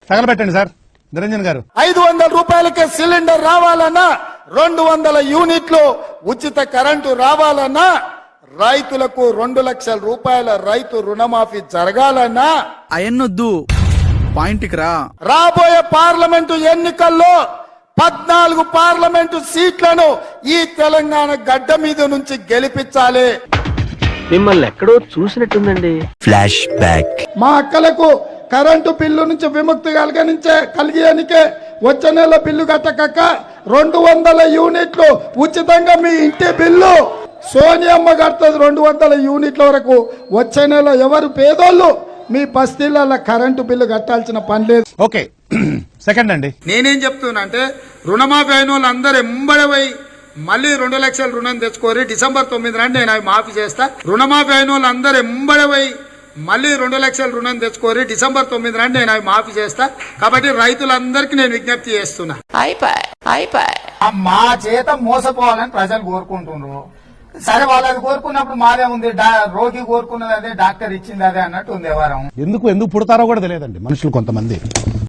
తగలబెట్టండి sir Niranjan గారు. 500 రూపాయలకే cylinder రావాలన్నా, 200 యూనిట్లు ఉచిత కరెంటు రావాలన్నా, రైతులకు 2 లక్షల రూపాయల రైతు రుణమాఫీ జరగాలన్నా, అయన్నొద్దు పాయింట్కి రా. రాబోయే పార్లమెంటు ఎన్నికల్లో 14 పార్లమెంటు సీట్లను ఈ తెలంగాణ గడ్డ మీద నుంచి గెలిపించాలి. మిమ్మల్ని ఎక్కడో చూసినట్టుందండి. Flash back. మా అక్కలకు కరెంటు బిల్లు నుంచి విముక్తి కలిగేనికే వచ్చే నెల బిల్లు కట్టక 200 యూనిట్లు ఉచితంగా మీ ఇంటి బిల్లు సోనియమ్మ కడుతుంది. 200 యూనిట్ల వరకు వచ్చే నెల ఎవరు పేదోళ్ళు మీ బస్తీలలో కరెంటు బిల్లు కట్టాల్సిన పని లేదు. ఓకే సెకండ్ అండి. నేనేం చెప్తున్నా అంటే రుణమాఫీ అయిన వాళ్ళు అందరూ ఎంబడవై మళ్ళీ 2 లక్షల రుణం తెచ్చుకోరి. డిసెంబర్ 9 నాడు నేను అవి మాఫీ చేస్తా. రుణమాఫీ అయిన వాళ్ళు అందరూ ఎంబడవై మళ్ళీ 2 లక్షల రుణం తెచ్చుకోరి. డిసెంబర్ 9 నాడు నేను అవి మాఫీ చేస్తా. కాబట్టి రైతులందరికీ నేను విజ్ఞప్తి చేస్తున్నా. మా చేత మోసపోవాలని ప్రజలు కోరుకుంటున్నారు. సరే వాళ్ళది కోరుకున్నప్పుడు మాదే ఉంది, రోగి కోరుకున్నది అదే, డాక్టర్ ఇచ్చింది అదే అన్నట్టు ఉంది వ్యవహారం. ఎందుకు పుడతారో కూడా తెలియదండి మనుషులు కొంతమంది.